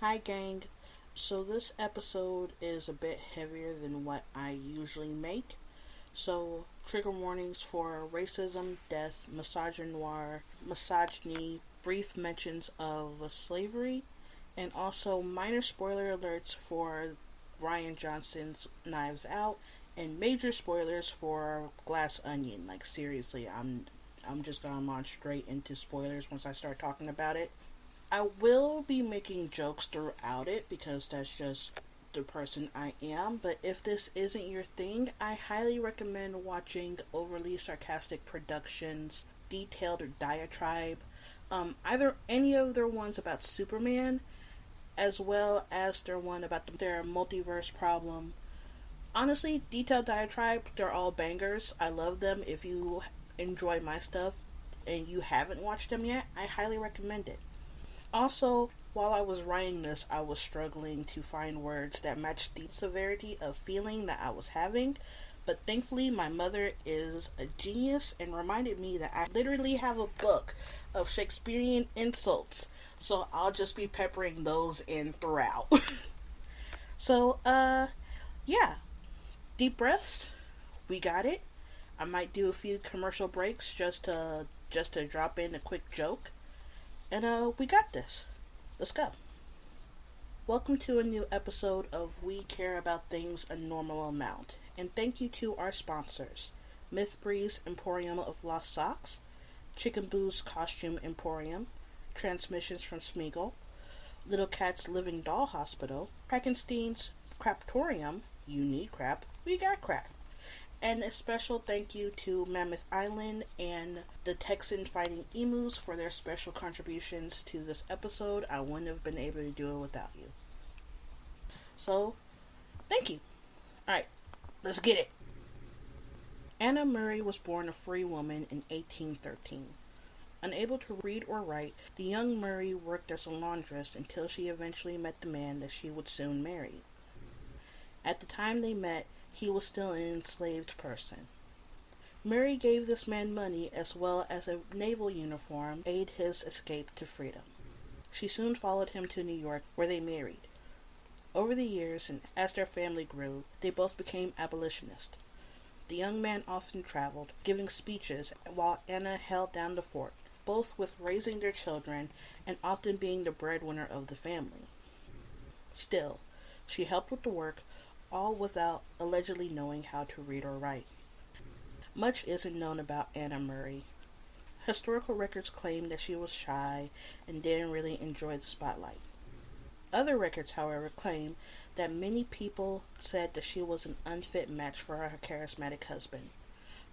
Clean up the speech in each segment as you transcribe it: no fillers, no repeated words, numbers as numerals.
Hi, gang. So, this episode is a bit heavier than what I usually make. So, trigger warnings for racism, death, misogynoir, misogyny, brief mentions of slavery, and also minor spoiler alerts for Rian Johnson's Knives Out, and major spoilers for Glass Onion. Like, seriously, I'm just gonna launch straight into spoilers once I start talking about it. I will be making jokes throughout it because that's just the person I am, but if this isn't your thing, I highly recommend watching overly sarcastic productions, detailed diatribe, either any of their ones about Superman, as well as their one about their multiverse problem. Honestly, detailed diatribe, they're all bangers. I love them. If you enjoy my stuff and you haven't watched them yet, I highly recommend it. Also, while I was writing this, I was struggling to find words that matched the severity of feeling that I was having, but thankfully my mother is a genius and reminded me that I literally have a book of Shakespearean insults, so I'll just be peppering those in throughout. So, yeah, deep breaths, we got it. I might do a few commercial breaks just to drop in a quick joke. And we got this. Let's go. Welcome to a new episode of We Care About Things a Normal Amount. And thank you to our sponsors, Mythbreeze Emporium of Lost Socks, Chicken Boo's Costume Emporium, Transmissions from Smeagol, Little Cat's Living Doll Hospital, Krakenstein's Craptorium, you need crap, we got crap. And a special thank you to Mammoth Island and the Texan Fighting Emus for their special contributions to this episode. I wouldn't have been able to do it without you. So, thank you. Alright, let's get it. Anna Murray was born a free woman in 1813. Unable to read or write, the young Murray worked as a laundress until she eventually met the man that she would soon marry. At the time they met, he was still an enslaved person. Mary gave this man money as well as a naval uniform to aid his escape to freedom. She soon followed him to New York, where they married. Over the years, and as their family grew, they both became abolitionists. The young man often traveled, giving speeches, while Anna held down the fort, both with raising their children and often being the breadwinner of the family. Still, she helped with the work, all without allegedly knowing how to read or write. Much isn't known about Anna Murray. Historical records claim that she was shy and didn't really enjoy the spotlight. Other records, however, claim that many people said that she was an unfit match for her charismatic husband,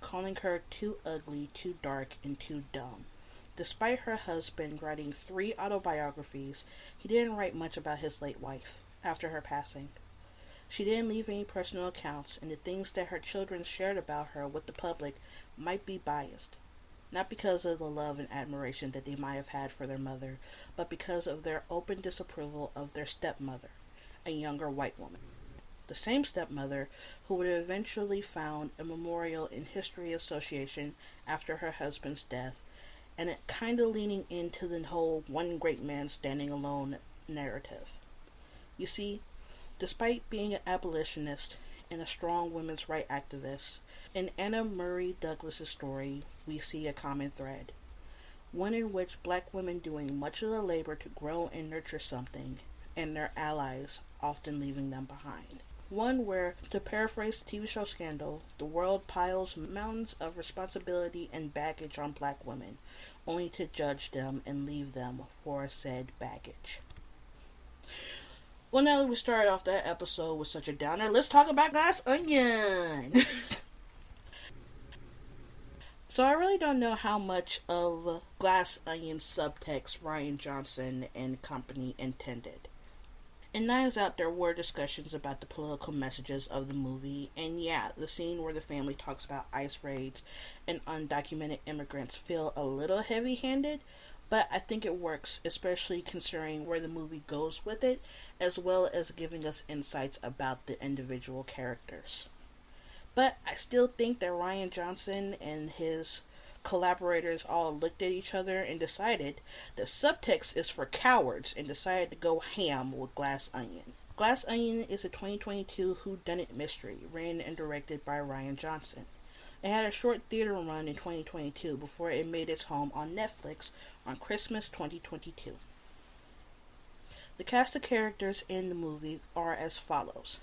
calling her too ugly, too dark, and too dumb. Despite her husband writing 3 autobiographies, he didn't write much about his late wife after her passing. She didn't leave any personal accounts, and the things that her children shared about her with the public might be biased. Not because of the love and admiration that they might have had for their mother, but because of their open disapproval of their stepmother, a younger white woman. The same stepmother who would eventually found a memorial in History Association after her husband's death, and it kind of leaning into the whole one great man standing alone narrative. You see, despite being an abolitionist and a strong women's rights activist, in Anna Murray Douglas's story, we see a common thread. One in which black women doing much of the labor to grow and nurture something, and their allies often leaving them behind. One where, to paraphrase the TV show Scandal, the world piles mountains of responsibility and baggage on black women, only to judge them and leave them for said baggage. Well, now that we started off that episode with such a downer, let's talk about Glass Onion! So I really don't know how much of Glass Onion subtext Rian Johnson and company intended. In Knives Out, there were discussions about the political messages of the movie, and yeah, the scene where the family talks about ICE raids and undocumented immigrants feel a little heavy-handed, but I think it works, especially considering where the movie goes with it, as well as giving us insights about the individual characters. But I still think that Rian Johnson and his collaborators all looked at each other and decided the subtext is for cowards and decided to go ham with Glass Onion. Glass Onion is a 2022 whodunit mystery written and directed by Rian Johnson. It had a short theater run in 2022 before it made its home on Netflix on Christmas 2022. The cast of characters in the movie are as follows.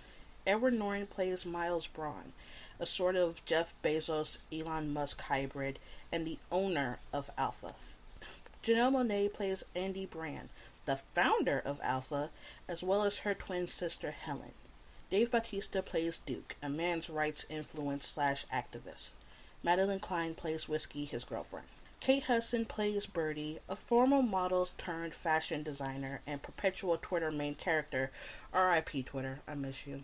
Edward Norton plays Miles Braun, a sort of Jeff Bezos, Elon Musk hybrid, and the owner of Alpha. Janelle Monáe plays Andy Brand, the founder of Alpha, as well as her twin sister Helen. Dave Bautista plays Duke, a man's rights influence / activist. Madeline Klein plays Whiskey, his girlfriend. Kate Hudson plays Birdie, a former model turned fashion designer and perpetual Twitter main character, R.I.P. Twitter, I miss you.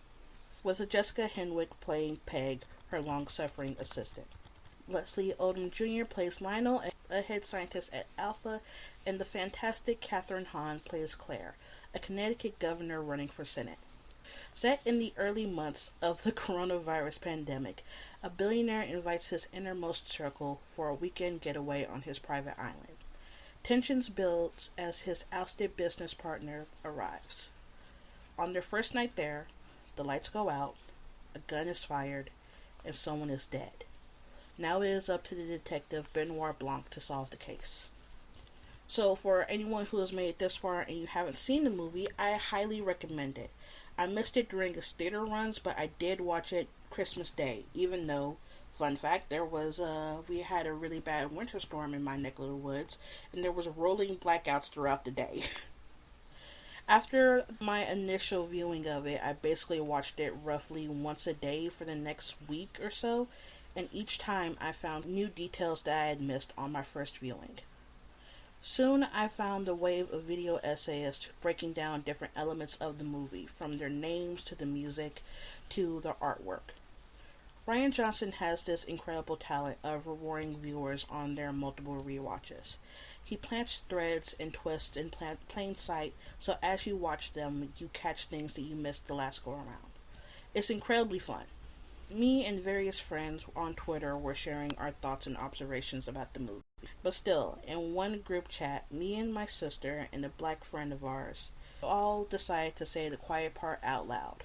With Jessica Henwick playing Peg, her long-suffering assistant. Leslie Odom Jr. plays Lionel, a head scientist at Alpha, and the fantastic Catherine Hahn plays Claire, a Connecticut governor running for Senate. Set in the early months of the coronavirus pandemic, a billionaire invites his innermost circle for a weekend getaway on his private island. Tensions build as his ousted business partner arrives. On their first night there, the lights go out, a gun is fired, and someone is dead. Now it is up to the detective Benoit Blanc to solve the case. So for anyone who has made it this far and you haven't seen the movie, I highly recommend it. I missed it during its theater runs, but I did watch it Christmas Day, even though, fun fact, we had a really bad winter storm in my neck of the woods, and there was rolling blackouts throughout the day. After my initial viewing of it, I basically watched it roughly once a day for the next week or so, and each time I found new details that I had missed on my first viewing. Soon I found a wave of video essayists breaking down different elements of the movie, from their names to the music to the artwork. Rian Johnson has this incredible talent of rewarding viewers on their multiple rewatches. He plants threads and twists in plain sight, so as you watch them, you catch things that you missed the last go around. It's incredibly fun. Me and various friends on Twitter were sharing our thoughts and observations about the movie. But still, in one group chat, me and my sister and a black friend of ours all decided to say the quiet part out loud.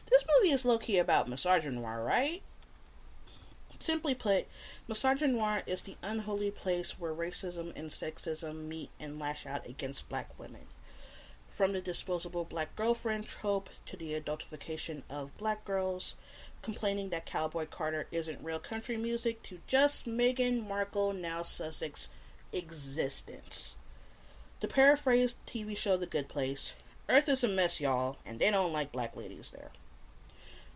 This movie is low-key about misogynoir, right? Simply put, misogynoir is the unholy place where racism and sexism meet and lash out against black women. From the disposable black girlfriend trope to the adultification of black girls, complaining that Cowboy Carter isn't real country music, to just Meghan Markle, now Sussex, existence. To paraphrase TV show The Good Place, Earth is a mess, y'all, and they don't like black ladies there.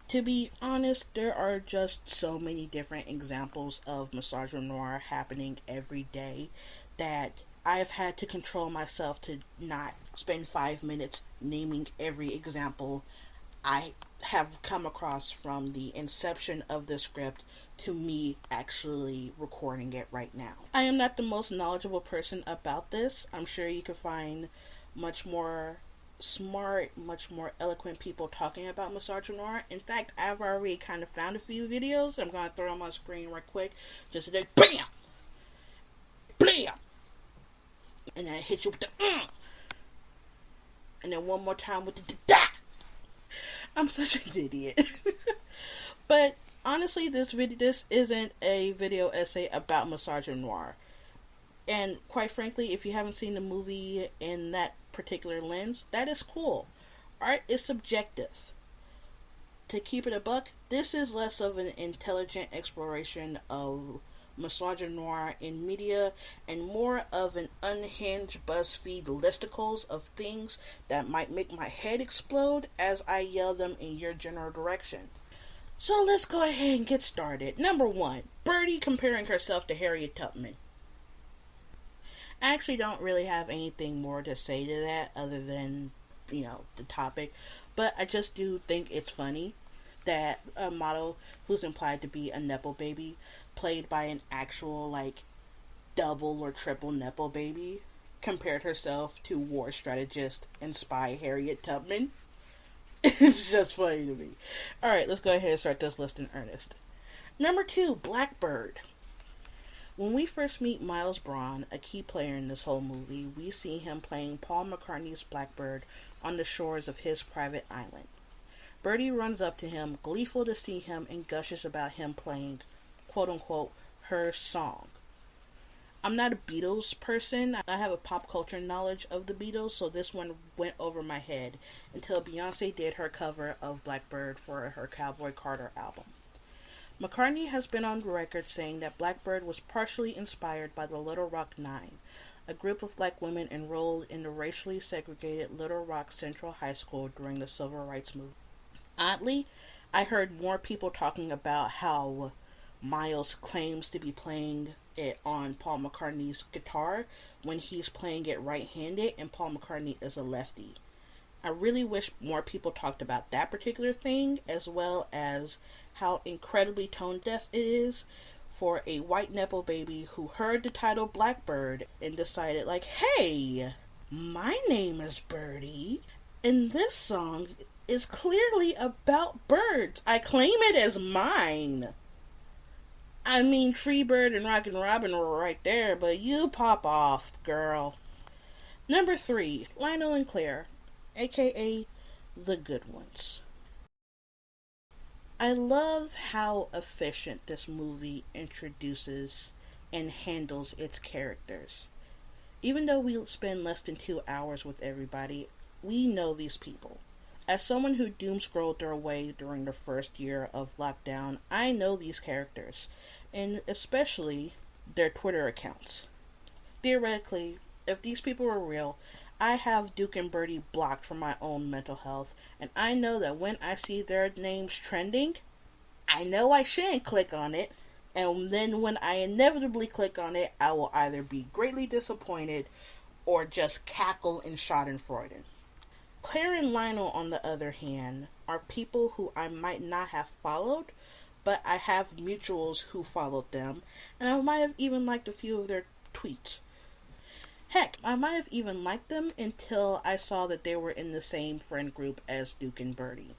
To be honest, there are just so many different examples of misogynoir happening every day that I've had to control myself to not spend 5 minutes naming every example I have come across from the inception of the script to me actually recording it right now. I am not the most knowledgeable person about this. I'm sure you could find much more smart, much more eloquent people talking about misogynoir. In fact, I've already kind of found a few videos. I'm going to throw them on my screen right quick. Just today, BAM! BAM! And then I hit you with the and then one more time with the da. I'm such an idiot. But honestly, this isn't a video essay about misogynoir. And quite frankly, if you haven't seen the movie in that particular lens, that is cool. Art is subjective. To keep it a buck, this is less of an intelligent exploration of misogynoir in media and more of an unhinged BuzzFeed listicles of things that might make my head explode as I yell them in your general direction. So let's go ahead and get started. Number 1, Birdie comparing herself to Harriet Tubman. I actually don't really have anything more to say to that other than, the topic, but I just do think it's funny that a model who's implied to be a Nepo baby, played by an actual, double or triple Nepo baby, compared herself to war strategist and spy Harriet Tubman. It's just funny to me. Alright, let's go ahead and start this list in earnest. Number 2, Blackbird. When we first meet Miles Braun, a key player in this whole movie, we see him playing Paul McCartney's Blackbird on the shores of his private island. Birdie runs up to him, gleeful to see him, and gushes about him playing, quote-unquote, her song. I'm not a Beatles person. I have a pop culture knowledge of the Beatles, so this one went over my head until Beyonce did her cover of Blackbird for her Cowboy Carter album. McCartney has been on record saying that Blackbird was partially inspired by the Little Rock Nine, a group of black women enrolled in the racially segregated Little Rock Central High School during the Civil Rights Movement. Oddly, I heard more people talking about how Miles claims to be playing it on Paul McCartney's guitar when he's playing it right-handed and Paul McCartney is a lefty. I really wish more people talked about that particular thing, as well as how incredibly tone-deaf it is for a white Nepo baby who heard the title Blackbird and decided, like, hey, my name is Birdie, and this song is clearly about birds. I claim it as mine. I mean, Freebird and Rockin' Robin were right there, but you pop off, girl. Number 3, Lionel and Claire, aka The Good Ones. I love how efficient this movie introduces and handles its characters. Even though we spend less than 2 hours with everybody, we know these people. As someone who doom scrolled their way during the first year of lockdown, I know these characters, and especially their Twitter accounts. Theoretically, if these people were real, I have Duke and Birdie blocked from my own mental health, and I know that when I see their names trending, I know I shouldn't click on it, and then when I inevitably click on it, I will either be greatly disappointed or just cackle in schadenfreude. Claire and Lionel, on the other hand, are people who I might not have followed, but I have mutuals who followed them, and I might have even liked a few of their tweets. Heck, I might have even liked them until I saw that they were in the same friend group as Duke and Birdie.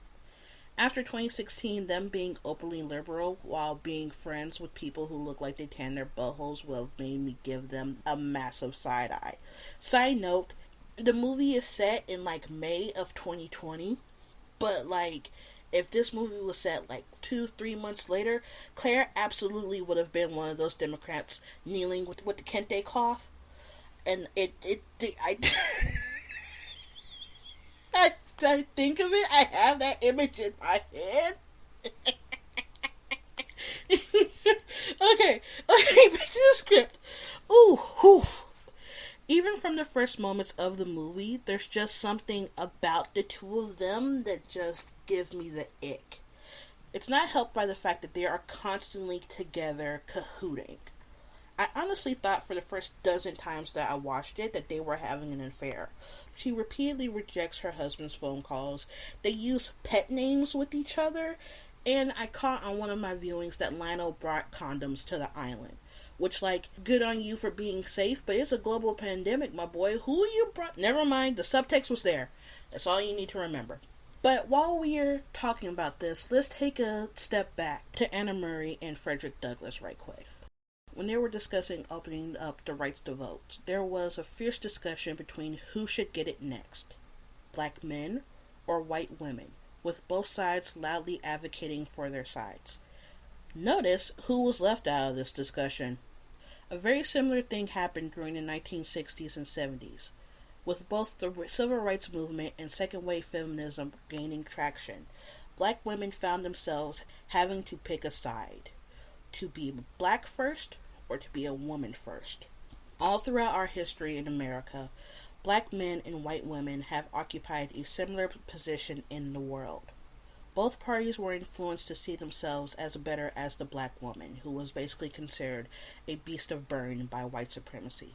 After 2016, them being openly liberal while being friends with people who look like they tan their buttholes will have made me give them a massive side eye. Side note, the movie is set in May of 2020, but if this movie was set 2-3 months later, Claire absolutely would have been one of those Democrats kneeling with the kente cloth. And I think of it, I have that image in my head. Okay, back to the script. Ooh, oof. Even from the first moments of the movie, there's just something about the two of them that just gives me the ick. It's not helped by the fact that they are constantly together cahooting. I honestly thought for the first dozen times that I watched it that they were having an affair. She repeatedly rejects her husband's phone calls. They use pet names with each other. And I caught on one of my viewings that Lionel brought condoms to the island. Which, good on you for being safe, but it's a global pandemic, my boy. Who you brought? Never mind, the subtext was there. That's all you need to remember. But while we're talking about this, let's take a step back to Anna Murray and Frederick Douglass right quick. When they were discussing opening up the rights to vote, there was a fierce discussion between who should get it next, black men or white women, with both sides loudly advocating for their sides. Notice who was left out of this discussion. A very similar thing happened during the 1960s and 70s, with both the civil rights movement and second wave feminism gaining traction. Black women found themselves having to pick a side, to be black first or to be a woman first. All throughout our history in America, black men and white women have occupied a similar position in the world. Both parties were influenced to see themselves as better as the black woman, who was basically considered a beast of burden by white supremacy.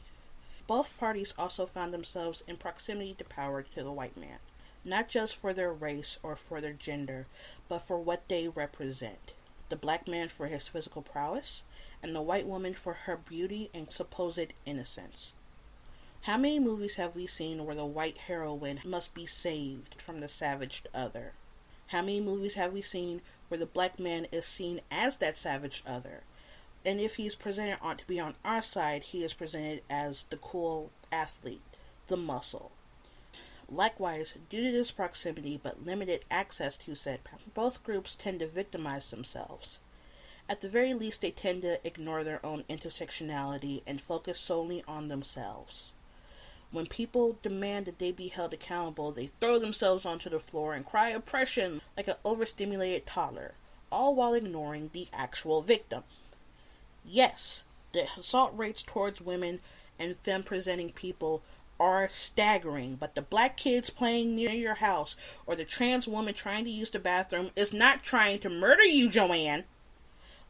Both parties also found themselves in proximity to power to the white man, not just for their race or for their gender, but for what they represent. The black man for his physical prowess, and the white woman for her beauty and supposed innocence. How many movies have we seen where the white heroine must be saved from the savaged other? How many movies have we seen where the black man is seen as that savaged other, And if he's presented to be on our side, he is presented as the cool athlete, the muscle. Likewise, due to this proximity but limited access to said power, both groups tend to victimize themselves. At the very least, they tend to ignore their own intersectionality and focus solely on themselves. When people demand that they be held accountable, they throw themselves onto the floor and cry oppression like an overstimulated toddler, all while ignoring the actual victim. Yes, the assault rates towards women and femme-presenting people are staggering, but the black kids playing near your house or the trans woman trying to use the bathroom is not trying to murder you, Joanne.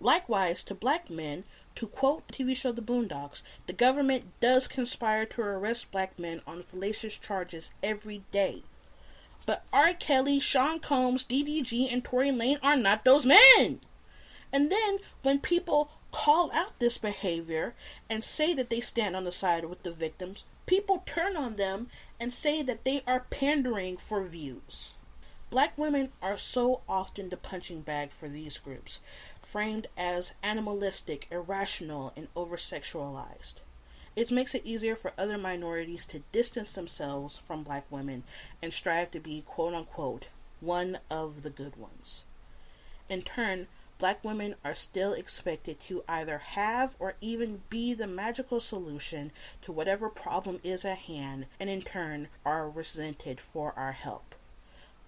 Likewise, to black men, to quote the TV show The Boondocks, the government does conspire to arrest black men on fallacious charges every day. But R. Kelly, Sean Combs, DDG, and Tory Lane are not those men. And then, when people call out this behavior and say that they stand on the side with the victims, people turn on them and say that they are pandering for views. Black women are so often the punching bag for these groups, framed as animalistic, irrational, and over-sexualized. It makes it easier for other minorities to distance themselves from black women and strive to be, quote-unquote, one of the good ones. In turn, black women are still expected to either have or even be the magical solution to whatever problem is at hand, and in turn are resented for our help.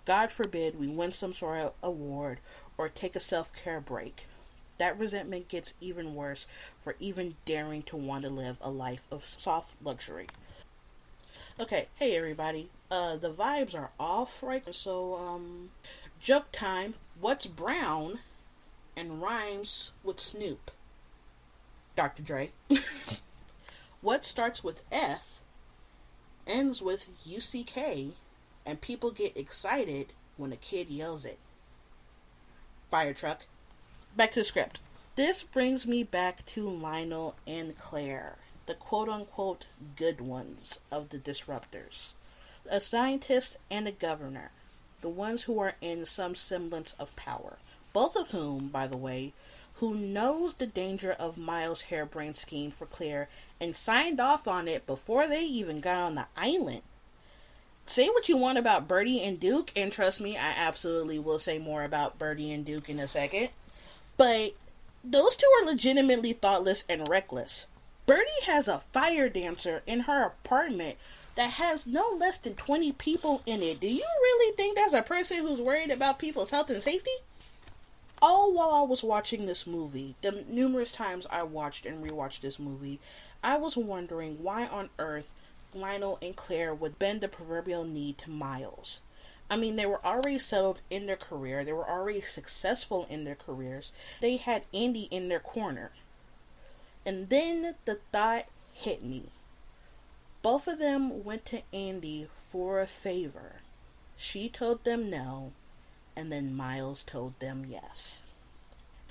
God forbid we win some sort of award or take a self-care break. That resentment gets even worse for even daring to want to live a life of soft luxury. Okay, hey everybody. The vibes are off, right? So, joke time. What's brown and rhymes with Snoop? Dr. Dre. What starts with F, ends with UCK, and people get excited when a kid yells it? Fire truck. Back to the script. This brings me back to Lionel and Claire, the quote-unquote good ones of the disruptors. A scientist and a governor, the ones who are in some semblance of power. Both of whom, by the way, who knows the danger of Miles' harebrained scheme for Claire and signed off on it before they even got on the island. Say what you want about Birdie and Duke, and trust me, I absolutely will say more about Birdie and Duke in a second. But those two are legitimately thoughtless and reckless. Birdie has a fire dancer in her apartment that has no less than 20 people in it. Do you really think that's a person who's worried about people's health and safety? All while I was watching this movie, the numerous times I watched and rewatched this movie, I was wondering why on earth Lionel and Claire would bend the proverbial knee to Miles. I mean, they were already settled in their career. They were already successful in their careers. They had Andy in their corner. And then the thought hit me. Both of them went to Andy for a favor. She told them no, and then Miles told them yes.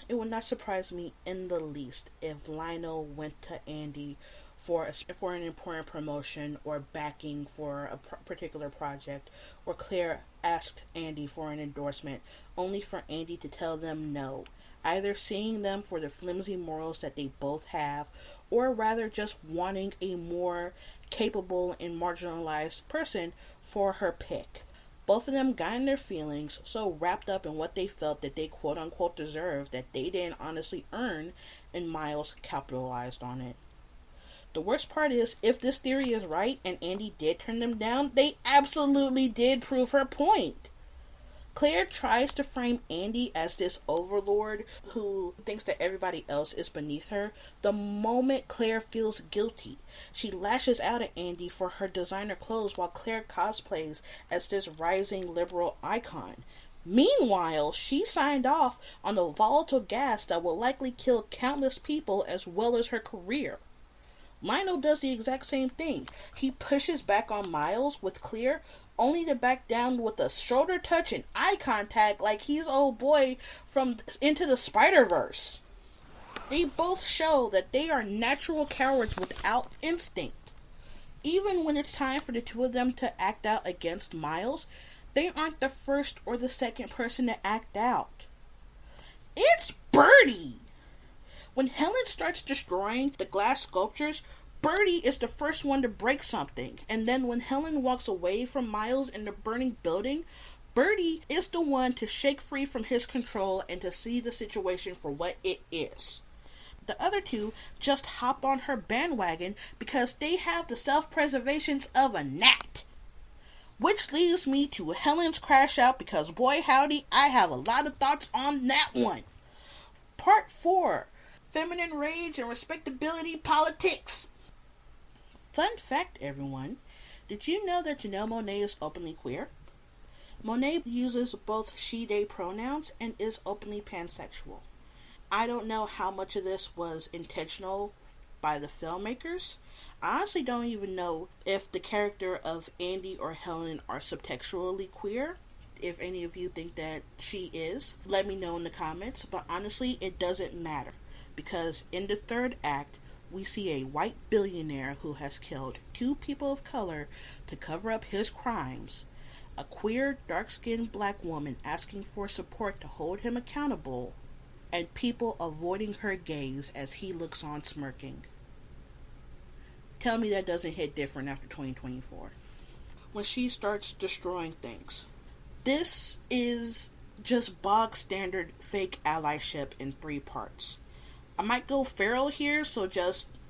It would not surprise me in the least if Lionel went to Andy for an important promotion or backing for a particular project, or Claire asked Andy for an endorsement, only for Andy to tell them no, either seeing them for the flimsy morals that they both have, or rather just wanting a more capable and marginalized person for her pick. Both of them got in their feelings, so wrapped up in what they felt that they quote-unquote deserved that they didn't honestly earn, and Miles capitalized on it. The worst part is, if this theory is right and Andy did turn them down, they absolutely did prove her point. Claire tries to frame Andy as this overlord who thinks that everybody else is beneath her. The moment Claire feels guilty, she lashes out at Andy for her designer clothes while Claire cosplays as this rising liberal icon. Meanwhile, she signed off on a volatile gas that will likely kill countless people as well as her career. Lionel does the exact same thing. He pushes back on Miles with Claire, only to back down with a shoulder touch and eye contact like he's old boy from Into the Spider-Verse. They both show that they are natural cowards without instinct. Even when it's time for the two of them to act out against Miles, they aren't the first or the second person to act out. It's Birdie! When Helen starts destroying the glass sculptures, Birdie is the first one to break something, and then when Helen walks away from Miles in the burning building, Birdie is the one to shake free from his control and to see the situation for what it is. The other two just hop on her bandwagon because they have the self-preservations of a gnat. Which leads me to Helen's crash out because boy howdy, I have a lot of thoughts on that one. Part 4. Feminine rage and respectability politics. Fun fact, everyone. Did you know that Janelle Monáe is openly queer? Monáe uses both she/they pronouns and is openly pansexual. I don't know how much of this was intentional by the filmmakers. I honestly don't even know if the character of Andy or Helen are subtextually queer. If any of you think that she is, let me know in the comments. But honestly, it doesn't matter. Because in the third act, we see a white billionaire who has killed 2 people of color to cover up his crimes. A queer, dark-skinned black woman asking for support to hold him accountable. And people avoiding her gaze as he looks on smirking. Tell me that doesn't hit different after 2024. When she starts destroying things. This is just bog standard fake allyship in 3 parts. I might go feral here, so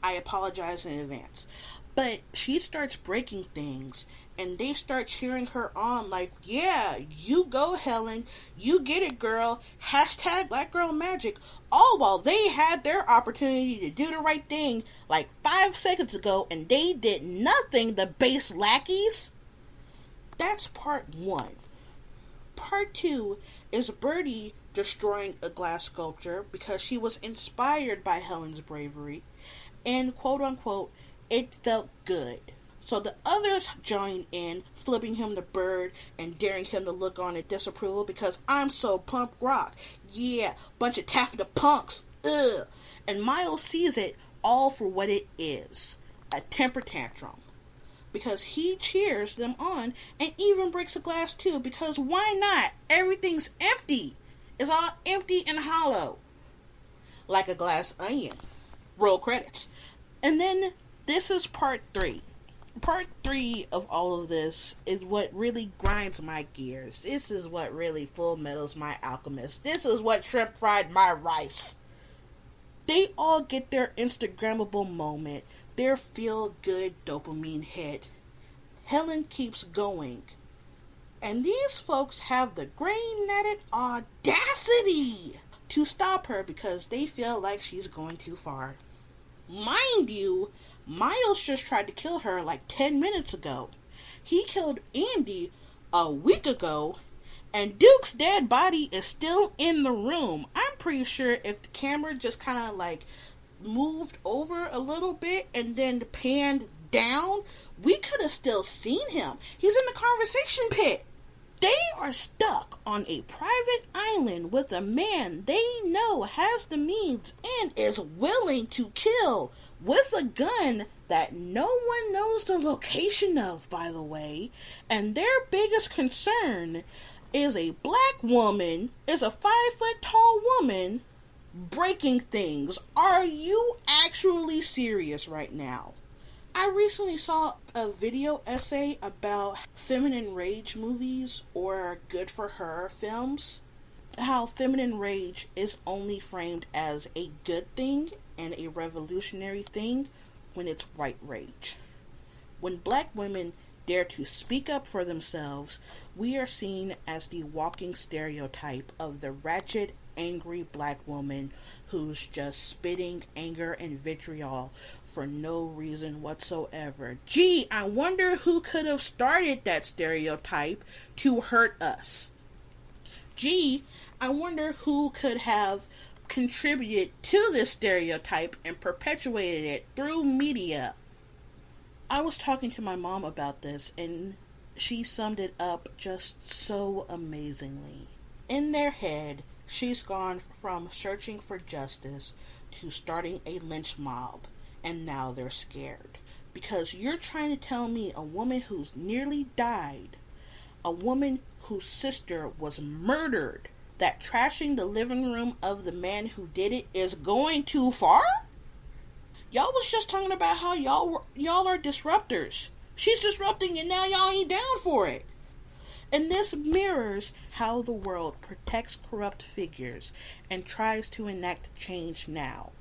I apologize in advance. But she starts breaking things, and they start cheering her on like, yeah, you go, Helen. You get it, girl. # Black Girl Magic. All while they had their opportunity to do the right thing like 5 seconds ago, and they did nothing, the base lackeys. That's part 1. Part 2 is Birdie destroying a glass sculpture because she was inspired by Helen's bravery, and quote-unquote, it felt good. So the others join in, flipping him the bird and daring him to look on in disapproval because I'm so punk rock. Yeah, bunch of taffeta punks. Ugh. And Miles sees it all for what it is. A temper tantrum. Because he cheers them on and even breaks a glass too because why not? Everything's empty. It's all empty and hollow. Like a glass onion. Roll credits. And then this is part 3. Part 3 of all of this is what really grinds my gears. This is what really full metals my alchemist. This is what shrimp fried my rice. They all get their Instagrammable moment, their feel-good dopamine hit. Helen keeps going. And these folks have the gray-netted audacity to stop her because they feel like she's going too far. Mind you, Miles just tried to kill her like 10 minutes ago. He killed Andy a week ago, and Duke's dead body is still in the room. I'm pretty sure if the camera just kind of like moved over a little bit and then panned down, we could have still seen him. He's in the conversation pit. They are stuck on a private island with a man they know has the means and is willing to kill with a gun that no one knows the location of, by the way. And their biggest concern is a black woman, is a 5-foot-tall woman breaking things. Are you actually serious right now? I recently saw a video essay about feminine rage movies or good for her films. How feminine rage is only framed as a good thing and a revolutionary thing when it's white rage. When black women dare to speak up for themselves, we are seen as the walking stereotype of the ratchet, angry black woman who's just spitting anger and vitriol for no reason whatsoever. Gee, I wonder who could have started that stereotype to hurt us. Gee, I wonder who could have contributed to this stereotype and perpetuated it through media. I was talking to my mom about this, and she summed it up just so amazingly. In their head, she's gone from searching for justice to starting a lynch mob, and now they're scared. Because you're trying to tell me a woman who's nearly died, a woman whose sister was murdered that trashing the living room of the man who did it is going too far? Y'all was just talking about how y'all are disruptors. She's disrupting and now y'all ain't down for it. And this mirrors how the world protects corrupt figures and tries to enact change now.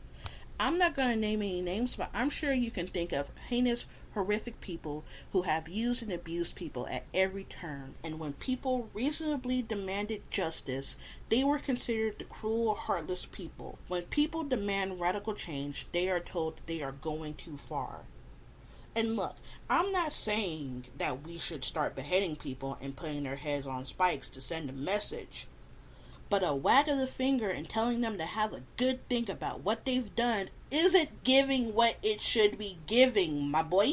I'm not going to name any names, but I'm sure you can think of heinous, horrific people who have used and abused people at every turn. And when people reasonably demanded justice, they were considered the cruel, heartless people. When people demand radical change, they are told that they are going too far. And look, I'm not saying that we should start beheading people and putting their heads on spikes to send a message. But a wag of the finger and telling them to have a good think about what they've done isn't giving what it should be giving, my boy.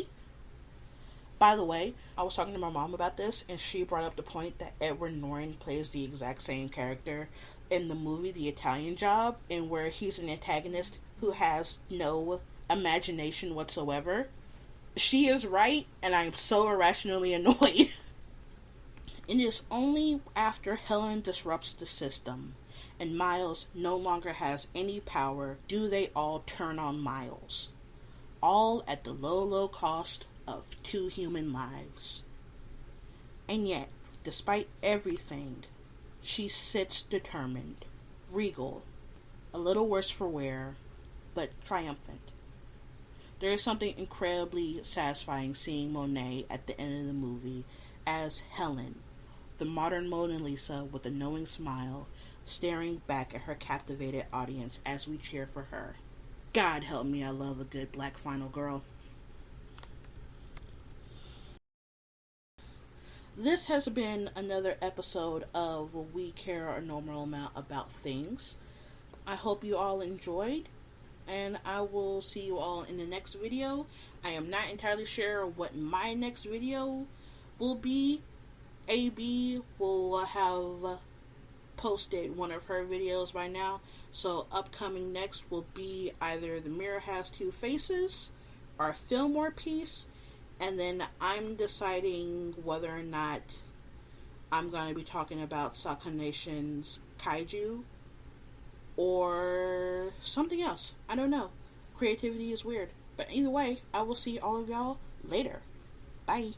By the way, I was talking to my mom about this, and she brought up the point that Edward Norton plays the exact same character in the movie The Italian Job, in where he's an antagonist who has no imagination whatsoever. She is right, and I'm so irrationally annoyed. It is only after Helen disrupts the system and Miles no longer has any power do they all turn on Miles. All at the low, low cost of 2 human lives. And yet, despite everything, she sits determined, regal, a little worse for wear, but triumphant. There is something incredibly satisfying seeing Monet at the end of the movie as Helen, the modern Mona Lisa with a knowing smile, staring back at her captivated audience as we cheer for her. God help me, I love a good black final girl. This has been another episode of We Care a Normal Amount About Things. I hope you all enjoyed, and I will see you all in the next video. I am not entirely sure what my next video will be. AB will have posted one of her videos by now, so upcoming next will be either The Mirror Has Two Faces or Fillmore piece, and then I'm deciding whether or not I'm going to be talking about Sakura Nation's Kaiju or something else. I don't know. Creativity is weird. But either way, I will see all of y'all later. Bye.